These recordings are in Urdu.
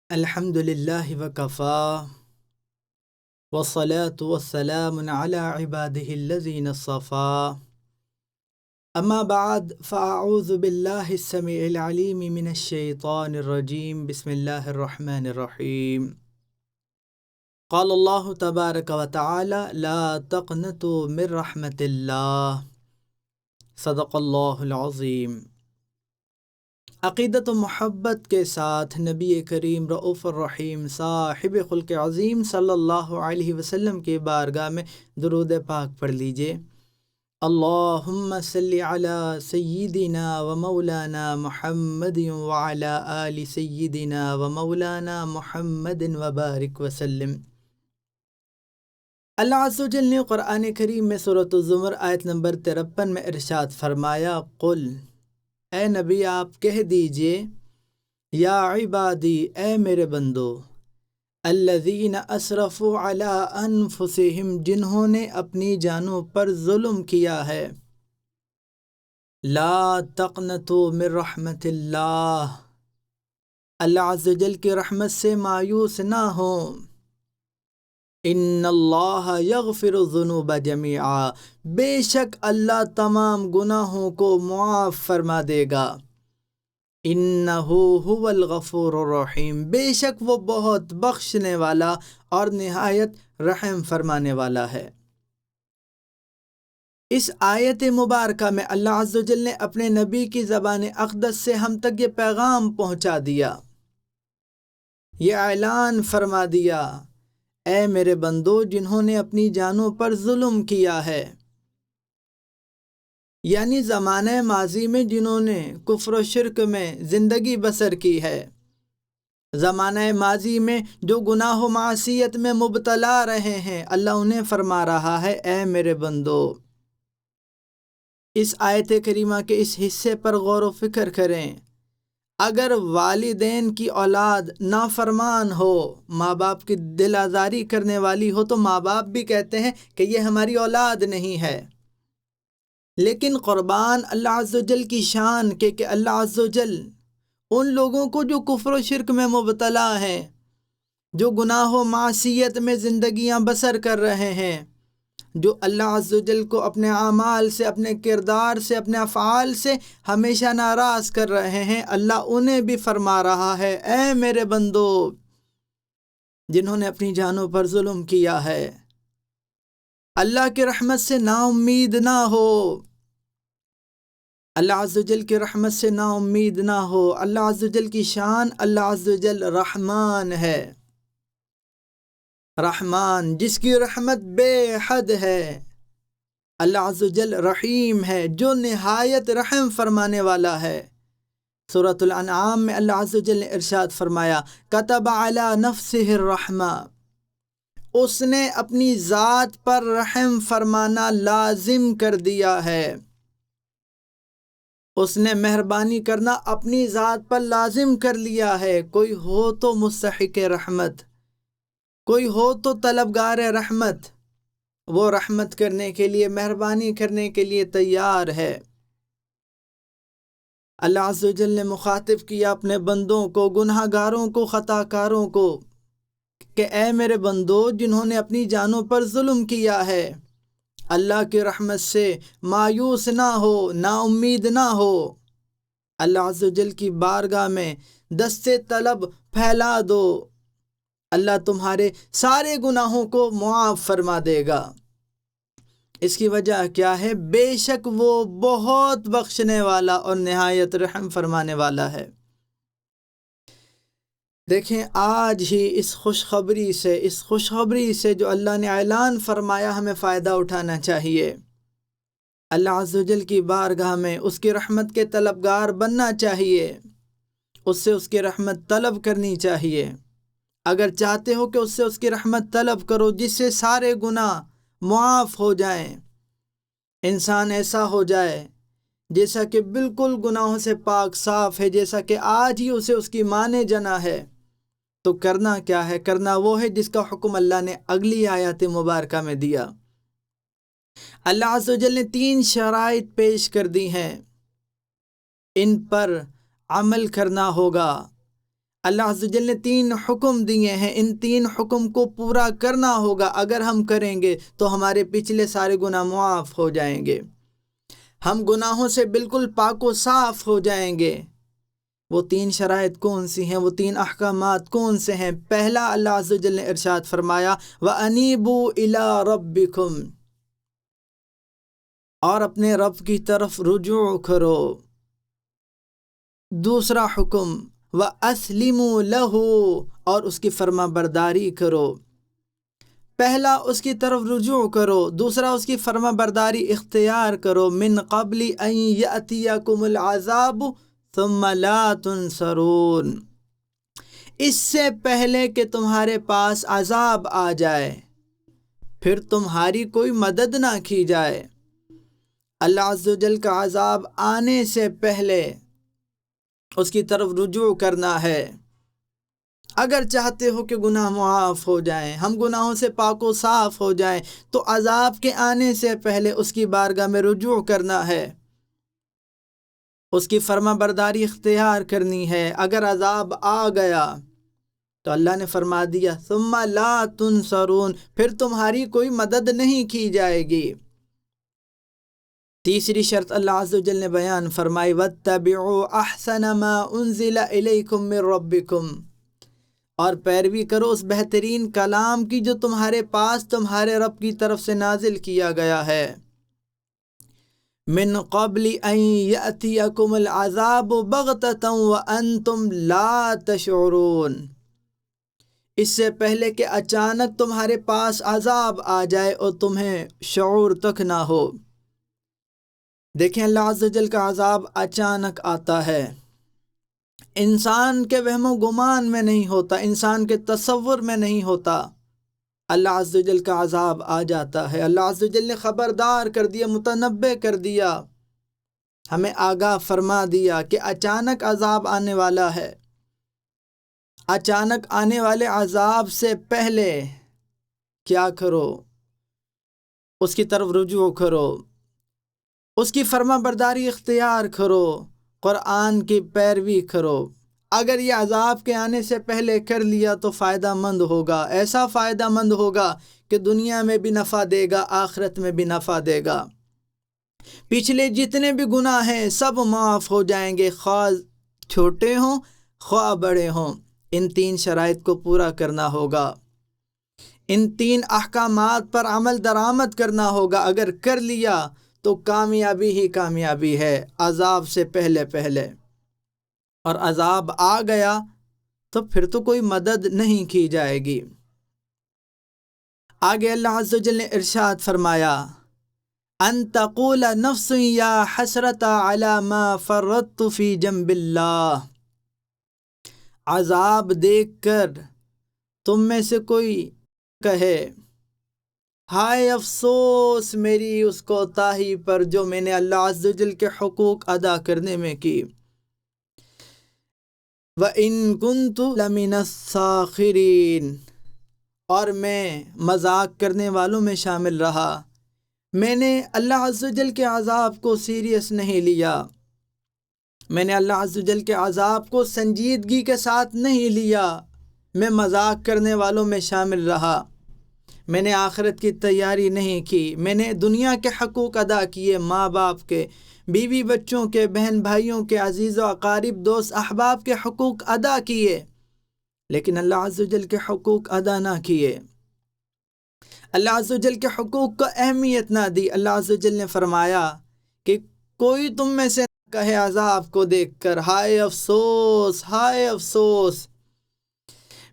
الحمد للہ وکفا والصلاة والسلام علی عباده الذین اصطفى اما بعد فاعوذ باللہ السمیع العلیم من الشیطان الرجیم بسم اللہ الرحمن الرحیم قال اللہ تبارک وتعالی لا تقنطوا من رحمت اللہ صدق اللہ العظیم۔ عقیدت و محبت کے ساتھ نبی کریم رؤوف الرحیم صاحب خلق عظیم صلی اللہ علیہ وسلم کی بارگاہ میں درود پاک پڑھ لیجئے۔ اللہم صلی علی سیدنا و مولانا محمد وعلی آل سیدنا و مولانا محمد وبارک وسلم۔ اللہ عز و جل نے قرآن کریم میں سورۃ الزمر آیت نمبر 53 میں ارشاد فرمایا، قل، اے نبی آپ کہہ دیجئے، یا عبادی، اے میرے بندو، الذین اسرفوا علی انفسہم، جنہوں نے اپنی جانوں پر ظلم کیا ہے، لا تقنطوا من رحمت اللہ، اللہ عز و جل کی رحمت سے مایوس نہ ہوں۔ ان اللہ یغفر الذنوب جمیعا، بے شک اللہ تمام گناہوں کو معاف فرما دے گا۔ انہ هو الغفور الرحیم، بے شک وہ بہت بخشنے والا اور نہایت رحم فرمانے والا ہے۔ اس آیت مبارکہ میں اللہ عز و جل نے اپنے نبی کی زبان اقدس سے ہم تک یہ پیغام پہنچا دیا، یہ اعلان فرما دیا، اے میرے بندو جنہوں نے اپنی جانوں پر ظلم کیا ہے، یعنی زمانہ ماضی میں جنہوں نے کفر و شرک میں زندگی بسر کی ہے، زمانہ ماضی میں جو گناہ و معصیت میں مبتلا رہے ہیں، اللہ انہیں فرما رہا ہے، اے میرے بندو، اس آیت کریمہ کے اس حصے پر غور و فکر کریں۔ اگر والدین کی اولاد نافرمان ہو، ماں باپ کی دل آزاری کرنے والی ہو، تو ماں باپ بھی کہتے ہیں کہ یہ ہماری اولاد نہیں ہے، لیکن قربان اللہ عز و جل کی شان کہ اللہ عز و جل ان لوگوں کو جو کفر و شرک میں مبتلا ہیں، جو گناہ و معصیت میں زندگیاں بسر کر رہے ہیں، جو اللہ عز و جل کو اپنے اعمال سے، اپنے کردار سے، اپنے افعال سے ہمیشہ ناراض کر رہے ہیں، اللہ انہیں بھی فرما رہا ہے، اے میرے بندو جنہوں نے اپنی جانوں پر ظلم کیا ہے، اللہ کی رحمت سے نا امید نہ ہو، اللہ عز و جل کی رحمت سے نا امید نہ ہو۔ اللہ عز و جل کی شان، اللہ عز و جل رحمان ہے، رحمان جس کی رحمت بے حد ہے۔ اللہ عز و جل رحیم ہے، جو نہایت رحم فرمانے والا ہے۔ سورۃ الانعام میں اللہ عز و جل نے ارشاد فرمایا، کتب علی نفسہ الرحمہ، اس نے اپنی ذات پر رحم فرمانا لازم کر دیا ہے، اس نے مہربانی کرنا اپنی ذات پر لازم کر لیا ہے۔ کوئی ہو تو مستحق رحمت، کوئی ہو تو طلبگار رحمت، وہ رحمت کرنے کے لیے، مہربانی کرنے کے لیے تیار ہے۔ اللہ عز و جل نے مخاطب کیا اپنے بندوں کو، گناہ گاروں کو، خطا کاروں کو، کہ اے میرے بندو جنہوں نے اپنی جانوں پر ظلم کیا ہے، اللہ کی رحمت سے مایوس نہ ہو، نا امید نہ ہو، اللہ عز و جل کی بارگاہ میں دست طلب پھیلا دو، اللہ تمہارے سارے گناہوں کو معاف فرما دے گا۔ اس کی وجہ کیا ہے؟ بے شک وہ بہت بخشنے والا اور نہایت رحم فرمانے والا ہے۔ دیکھیں، آج ہی اس خوشخبری سے جو اللہ نے اعلان فرمایا، ہمیں فائدہ اٹھانا چاہیے۔ اللہ عز و جل کی بارگاہ میں اس کی رحمت کے طلبگار بننا چاہیے، اس سے اس کی رحمت طلب کرنی چاہیے۔ اگر چاہتے ہو کہ اس سے اس کی رحمت طلب کرو جس سے سارے گناہ معاف ہو جائیں، انسان ایسا ہو جائے جیسا کہ بالکل گناہوں سے پاک صاف ہے، جیسا کہ آج ہی اسے اس کی ماں نے جنا ہے، تو کرنا کیا ہے؟ کرنا وہ ہے جس کا حکم اللہ نے اگلی آیات مبارکہ میں دیا۔ اللہ عز و جل نے 3 شرائط پیش کر دی ہیں، ان پر عمل کرنا ہوگا۔ اللہ عز و جل نے 3 حکم دیے ہیں، ان 3 حکم کو پورا کرنا ہوگا۔ اگر ہم کریں گے تو ہمارے پچھلے سارے گناہ معاف ہو جائیں گے، ہم گناہوں سے بالکل پاک و صاف ہو جائیں گے۔ وہ 3 شرائط کون سی ہیں؟ وہ 3 احکامات کون سے ہیں؟ پہلا، اللہ عز و جل نے ارشاد فرمایا وَأَنِيبُوا إِلَىٰ رَبِّكُمْ، اور اپنے رب کی طرف رجوع کرو۔ دوسرا حکم وَأَسْلِمُوا لَهُ، اور اس کی فرما برداری کرو۔ پہلا اس کی طرف رجوع کرو، دوسرا اس کی فرما برداری اختیار کرو۔ من قبل ان یأتیکم العذاب ثم لا تنصرون، اس سے پہلے کہ تمہارے پاس عذاب آ جائے پھر تمہاری کوئی مدد نہ کی جائے۔ اللہ عز و جل کا عذاب آنے سے پہلے اس کی طرف رجوع کرنا ہے۔ اگر چاہتے ہو کہ گناہ معاف ہو جائیں، ہم گناہوں سے پاک و صاف ہو جائیں، تو عذاب کے آنے سے پہلے اس کی بارگاہ میں رجوع کرنا ہے، اس کی فرما برداری اختیار کرنی ہے۔ اگر عذاب آ گیا تو اللہ نے فرما دیا ثم لا تنصرون، پھر تمہاری کوئی مدد نہیں کی جائے گی۔ تیسری شرط اللہ عز و جل نے بیان فرمائی وَاتَّبِعُوا أَحْسَنَ مَا أُنزِلَ إِلَيْكُم مِّن رَبِّكُم، اور پیروی کرو اس بہترین کلام کی جو تمہارے پاس تمہارے رب کی طرف سے نازل کیا گیا ہے۔ من قبل ان یأتیکم العذاب بغتۃ وانتم لا تشعرون، اس سے پہلے کہ اچانک تمہارے پاس عذاب آ جائے اور تمہیں شعور تک نہ ہو۔ دیکھیں اللہ عز و جل کا عذاب اچانک آتا ہے، انسان کے وہم و گمان میں نہیں ہوتا، انسان کے تصور میں نہیں ہوتا۔ اللہ عز و جل کا عذاب آ جاتا ہے۔ اللہ عز و جل نے خبردار کر دیا، متنبع کر دیا، ہمیں آگاہ فرما دیا کہ اچانک عذاب آنے والا ہے۔ اچانک آنے والے عذاب سے پہلے کیا کرو؟ اس کی طرف رجوع کرو، اس کی فرما برداری اختیار کرو، قرآن کی پیروی کرو۔ اگر یہ عذاب کے آنے سے پہلے کر لیا تو فائدہ مند ہوگا، ایسا فائدہ مند ہوگا کہ دنیا میں بھی نفع دے گا، آخرت میں بھی نفع دے گا۔ پچھلے جتنے بھی گناہ ہیں سب معاف ہو جائیں گے، خواہ چھوٹے ہوں خواہ بڑے ہوں۔ ان 3 شرائط کو پورا کرنا ہوگا، ان 3 احکامات پر عمل درآمد کرنا ہوگا۔ اگر کر لیا تو کامیابی ہی کامیابی ہے، عذاب سے پہلے۔ اور عذاب آ گیا تو پھر تو کوئی مدد نہیں کی جائے گی۔ آگے اللہ عز و جل نے ارشاد فرمایا ان تقول نفس یا حسرت علی ما فرطت فی جنب اللہ، عذاب دیکھ کر تم میں سے کوئی کہے ہائے افسوس میری اس کوتاہی پر جو میں نے اللہ عز و جل کے حقوق ادا کرنے میں کی۔ وَإِن كُنتُ لَمِنَ السَّاخِرِينَ، اور میں مذاق کرنے والوں میں شامل رہا، میں نے اللہ عز و جل کے عذاب کو سیریس نہیں لیا، میں نے اللہ عز و جل کے عذاب کو سنجیدگی کے ساتھ نہیں لیا، میں مذاق کرنے والوں میں شامل رہا، میں نے آخرت کی تیاری نہیں کی، میں نے دنیا کے حقوق ادا کیے، ماں باپ کے، بیوی بچوں کے، بہن بھائیوں کے، عزیز و اقارب دوست احباب کے حقوق ادا کیے، لیکن اللہ عز و جل کے حقوق ادا نہ کیے، اللہ عز و جل کے حقوق کو اہمیت نہ دی۔ اللہ عز و جل نے فرمایا کہ کوئی تم میں سے نہ کہے عذاب کو دیکھ کر ہائے افسوس ہائے افسوس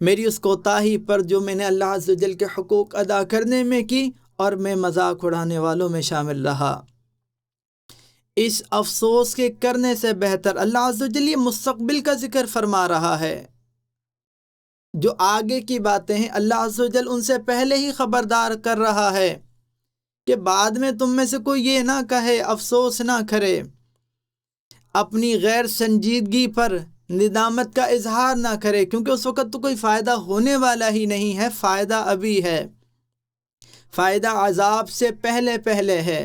میری اس کوتاہی پر جو میں نے اللہ عز و جل کے حقوق ادا کرنے میں کی اور میں مذاق اڑانے والوں میں شامل رہا۔ اس افسوس کے کرنے سے بہتر اللہ عز و جل یہ مستقبل کا ذکر فرما رہا ہے، جو آگے کی باتیں ہیں اللہ عز و جل ان سے پہلے ہی خبردار کر رہا ہے کہ بعد میں تم میں سے کوئی یہ نہ کہے، افسوس نہ کرے، اپنی غیر سنجیدگی پر ندامت کا اظہار نہ کرے، کیونکہ اس وقت تو کوئی فائدہ ہونے والا ہی نہیں ہے، فائدہ ابھی ہے، فائدہ عذاب سے پہلے ہے۔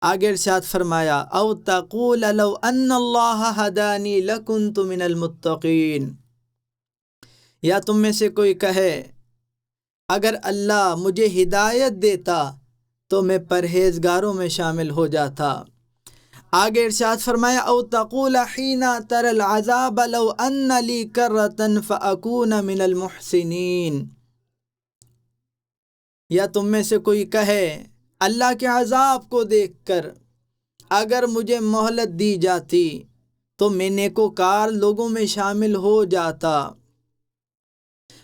آگے ارشاد فرمایا او تقول لو ان اللہ ہدانی لکنت من المتقین، یا تم میں سے کوئی کہے اگر اللہ مجھے ہدایت دیتا تو میں پرہیزگاروں میں شامل ہو جاتا۔ آگے ارشاد فرمایا او تقول حین تر العذاب لو ان لی کرۃ فاکون من المحسنین، یا تم میں سے کوئی کہے اللہ کے عذاب کو دیکھ کر اگر مجھے مہلت دی جاتی تو میں نیکوکار لوگوں میں شامل ہو جاتا۔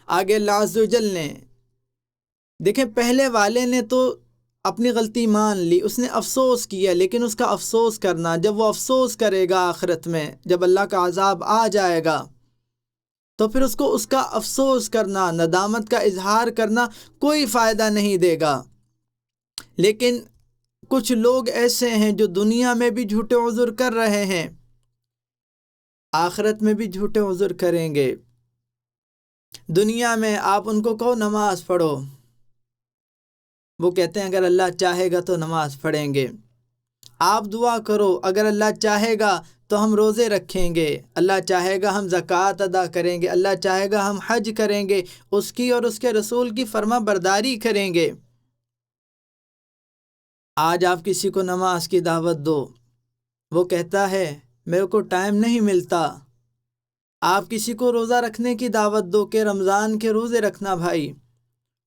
آگے اللہ عز و جل نے دیکھیں پہلے والے نے تو اپنی غلطی مان لی، اس نے افسوس کیا، لیکن اس کا افسوس کرنا، جب وہ افسوس کرے گا آخرت میں جب اللہ کا عذاب آ جائے گا تو پھر اس کو اس کا افسوس کرنا، ندامت کا اظہار کرنا کوئی فائدہ نہیں دے گا۔ لیکن کچھ لوگ ایسے ہیں جو دنیا میں بھی جھوٹے عذر کر رہے ہیں، آخرت میں بھی جھوٹے عذر کریں گے۔ دنیا میں آپ ان کو کہو نماز پڑھو، وہ کہتے ہیں اگر اللہ چاہے گا تو نماز پڑھیں گے۔ آپ دعا کرو اگر اللہ چاہے گا تو ہم روزے رکھیں گے، اللہ چاہے گا ہم زکوٰۃ ادا کریں گے، اللہ چاہے گا ہم حج کریں گے، اس کی اور اس کے رسول کی فرما برداری کریں گے۔ آج آپ کسی کو نماز کی دعوت دو، وہ کہتا ہے میرے کو ٹائم نہیں ملتا۔ آپ کسی کو روزہ رکھنے کی دعوت دو کہ رمضان کے روزے رکھنا بھائی،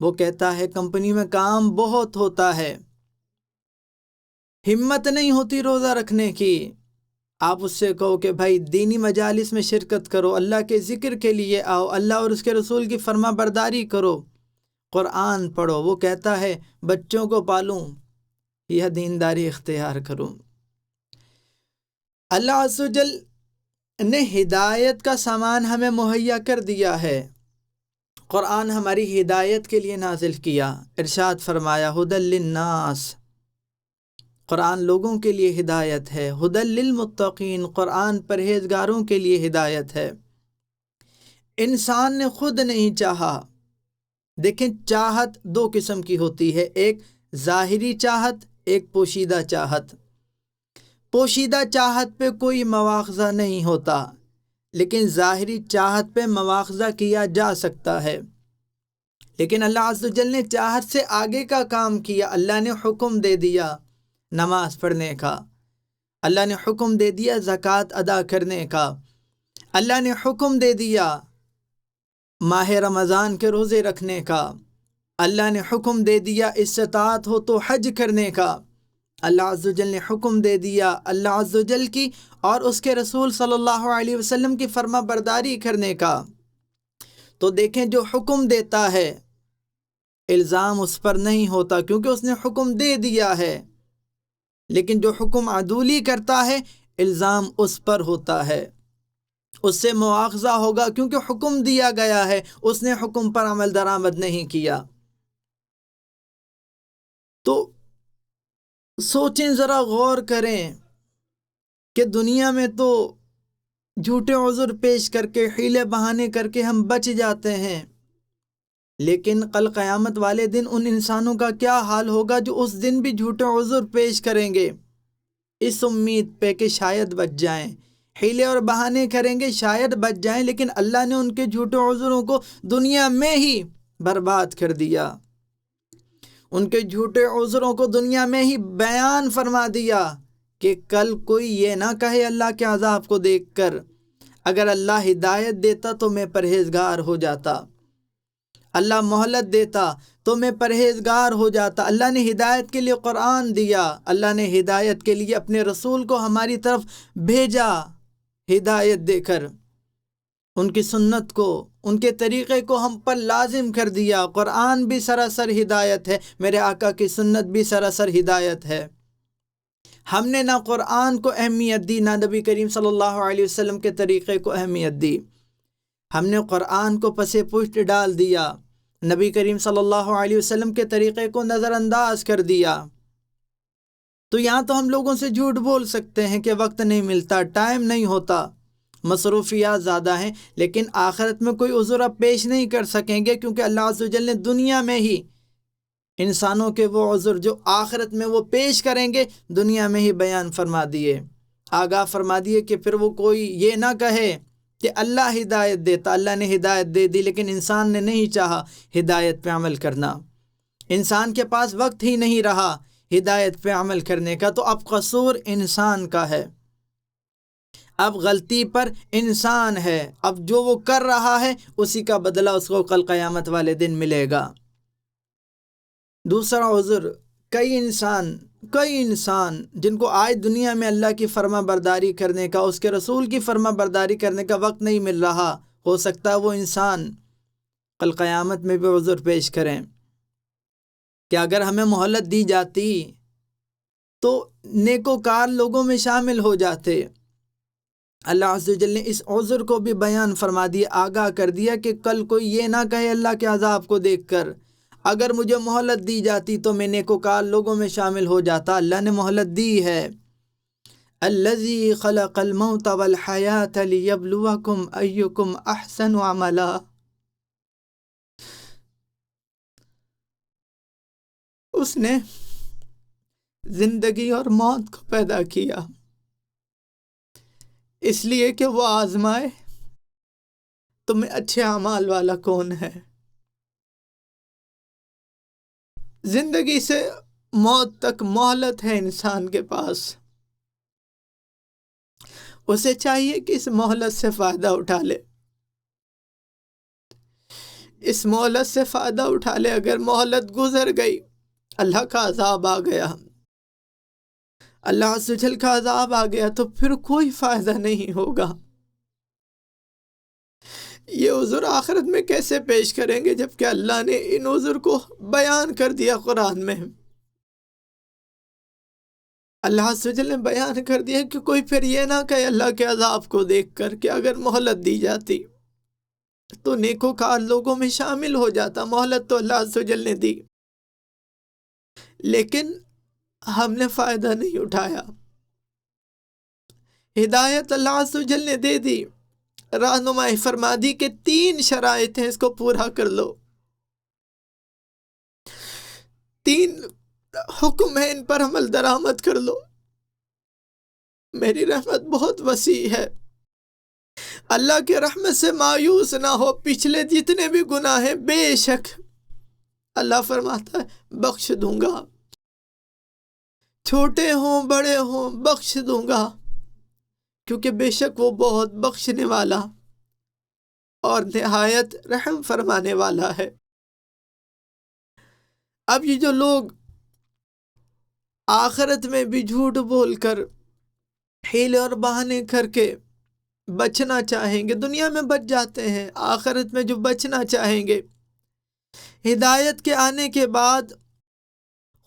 وہ کہتا ہے کمپنی میں کام بہت ہوتا ہے، ہمت نہیں ہوتی روزہ رکھنے کی۔ آپ اس سے کہو کہ بھائی دینی مجالس میں شرکت کرو، اللہ کے ذکر کے لیے آؤ، اللہ اور اس کے رسول کی فرما برداری کرو، قرآن پڑھو، وہ کہتا ہے بچوں کو پالوں یا دینداری اختیار کروں۔ اللہ عز و جل نے ہدایت کا سامان ہمیں مہیا کر دیا ہے، قرآن ہماری ہدایت کے لیے نازل کیا۔ ارشاد فرمایا ھدی للناس، قرآن لوگوں کے لیے ہدایت ہے، ھدی للمتقین، قرآن پرہیزگاروں کے لیے ہدایت ہے۔ انسان نے خود نہیں چاہا۔ دیکھیں چاہت دو قسم کی ہوتی ہے، ایک ظاہری چاہت، ایک پوشیدہ چاہت۔ پوشیدہ چاہت پہ کوئی مواخذہ نہیں ہوتا، لیکن ظاہری چاہت پہ مواخذہ کیا جا سکتا ہے۔ لیکن اللہ عز و جل نے چاہت سے آگے کا کام کیا، اللہ نے حکم دے دیا نماز پڑھنے کا، اللہ نے حکم دے دیا زکوٰۃ ادا کرنے کا، اللہ نے حکم دے دیا ماہ رمضان کے روزے رکھنے کا، اللہ نے حکم دے دیا استطاعت ہو تو حج کرنے کا، اللہ عز و جل نے حکم دے دیا اللہ عز و جل کی اور اس کے رسول صلی اللہ علیہ وسلم کی فرما برداری کرنے کا۔ تو دیکھیں جو حکم دیتا ہے الزام اس پر نہیں ہوتا کیونکہ اس نے حکم دے دیا ہے، لیکن جو حکم عدولی کرتا ہے الزام اس پر ہوتا ہے، اس سے مواخذہ ہوگا کیونکہ حکم دیا گیا ہے، اس نے حکم پر عمل درآمد نہیں کیا۔ تو سوچیں ذرا، غور کریں کہ دنیا میں تو جھوٹے عذر پیش کر کے حیلے بہانے کر کے ہم بچ جاتے ہیں، لیکن کل قیامت والے دن ان انسانوں کا کیا حال ہوگا جو اس دن بھی جھوٹے عذر پیش کریں گے اس امید پہ کہ شاید بچ جائیں، حیلے اور بہانے کریں گے شاید بچ جائیں، لیکن اللہ نے ان کے جھوٹے عذروں کو دنیا میں ہی برباد کر دیا، ان کے جھوٹے عذروں کو دنیا میں ہی بیان فرما دیا کہ کل کوئی یہ نہ کہے اللہ کے عذاب کو دیکھ کر اگر اللہ ہدایت دیتا تو میں پرہیزگار ہو جاتا، اللہ مہلت دیتا تو میں پرہیزگار ہو جاتا۔ اللہ نے ہدایت کے لیے قرآن دیا، اللہ نے ہدایت کے لیے اپنے رسول کو ہماری طرف بھیجا، ہدایت دے کر ان کی سنت کو، ان کے طریقے کو ہم پر لازم کر دیا۔ قرآن بھی سراسر ہدایت ہے، میرے آقا کی سنت بھی سراسر ہدایت ہے۔ ہم نے نہ قرآن کو اہمیت دی، نہ نبی کریم صلی اللہ علیہ وسلم کے طریقے کو اہمیت دی، ہم نے قرآن کو پس پشت ڈال دیا، نبی کریم صلی اللہ علیہ وسلم کے طریقے کو نظر انداز کر دیا۔ تو یہاں تو ہم لوگوں سے جھوٹ بول سکتے ہیں کہ وقت نہیں ملتا، ٹائم نہیں ہوتا، مصروفیات زیادہ ہیں، لیکن آخرت میں کوئی عذر آپ پیش نہیں کر سکیں گے کیونکہ اللہ عز و جل نے دنیا میں ہی انسانوں کے وہ عذر جو آخرت میں وہ پیش کریں گے دنیا میں ہی بیان فرما دیے، آگاہ فرما دیے کہ پھر وہ کوئی یہ نہ کہے کہ اللہ ہدایت دیتا، اللہ نے ہدایت دے دی، لیکن انسان نے نہیں چاہا ہدایت پہ عمل کرنا، انسان کے پاس وقت ہی نہیں رہا ہدایت پہ عمل کرنے کا، تو اب قصور انسان کا ہے، اب غلطی پر انسان ہے، اب جو وہ کر رہا ہے اسی کا بدلہ اس کو کل قیامت والے دن ملے گا۔ دوسرا عذر، کئی انسان جن کو آج دنیا میں اللہ کی فرما برداری کرنے کا، اس کے رسول کی فرما برداری کرنے کا وقت نہیں مل رہا، ہو سکتا ہے وہ انسان کل قیامت میں بھی عذر پیش کریں کہ اگر ہمیں مہلت دی جاتی تو نیکوکار لوگوں میں شامل ہو جاتے۔ اللہ عز و جل نے اس عذر کو بھی بیان فرما دیا، آگاہ کر دیا کہ کل کوئی یہ نہ کہے اللہ کے عذاب کو دیکھ کر اگر مجھے مہلت دی جاتی تو میں نیکوکار لوگوں میں شامل ہو جاتا۔ اللہ نے مہلت دی ہے، الذی خلق الموت والحیات لیبلوکم ایکم احسن عملا، اس نے زندگی اور موت کو پیدا کیا اس لیے کہ وہ آزمائے تمہیں اچھے اعمال والا کون ہے۔ زندگی سے موت تک مہلت ہے انسان کے پاس، اسے چاہیے کہ اس مہلت سے فائدہ اٹھا لے، اس مہلت سے فائدہ اٹھا لے۔ اگر مہلت گزر گئی، اللہ کا عذاب آ گیا، اللہ عز و جل کا عذاب آ گیا تو پھر کوئی فائدہ نہیں ہوگا۔ یہ عذر آخرت میں کیسے پیش کریں گے جبکہ اللہ نے ان عذر کو بیان کر دیا قرآن میں۔ اللہ عز و جل نے بیان کر دیا کہ کوئی پھر یہ نہ کہے اللہ کے عذاب کو دیکھ کر کہ اگر مہلت دی جاتی تو نیکوکار لوگوں میں شامل ہو جاتا۔ مہلت تو اللہ عز و جل نے دی لیکن ہم نے فائدہ نہیں اٹھایا۔ ہدایت اللہ عز و جل نے دے دی، رہنمائی فرما دی کہ 3 شرائط ہیں، اس کو پورا کر لو، 3 حکم ہے، ان پر عمل درآمد کر لو، میری رحمت بہت وسیع ہے۔ اللہ کے رحمت سے مایوس نہ ہو، پچھلے جتنے بھی گناہ ہیں بے شک اللہ فرماتا ہے بخش دوں گا، چھوٹے ہوں بڑے ہوں بخش دوں گا، کیونکہ بے شک وہ بہت بخشنے والا اور نہایت رحم فرمانے والا ہے۔ اب یہ جو لوگ آخرت میں بھی جھوٹ بول کر، حیلے اور بہانے کر کے بچنا چاہیں گے، دنیا میں بچ جاتے ہیں، آخرت میں جو بچنا چاہیں گے، ہدایت کے آنے کے بعد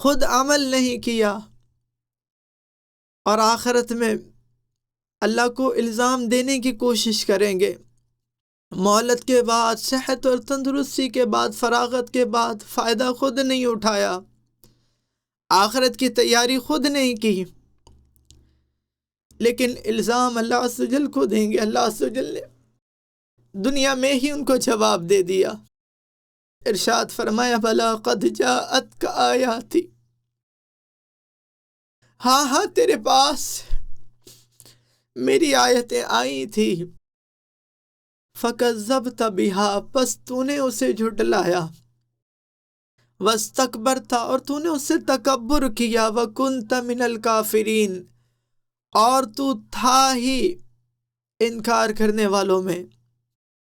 خود عمل نہیں کیا اور آخرت میں اللہ کو الزام دینے کی کوشش کریں گے، مہلت کے بعد، صحت اور تندرستی کے بعد، فراغت کے بعد فائدہ خود نہیں اٹھایا، آخرت کی تیاری خود نہیں کی، لیکن الزام اللہ عز و جل کو دیں گے۔ اللہ عز و جل نے دنیا میں ہی ان کو جواب دے دیا، ارشاد فرمایا بلا قد جاءتک آیاتی، ہاں تیرے پاس میری آیتیں آئی تھی، فکذبت بہا، پس تو نے اسے جھٹلایا، واستکبرت، اور تو نے اس سے تکبر کیا، وکنت من الکافرین، اور تو تھا ہی انکار کرنے والوں میں۔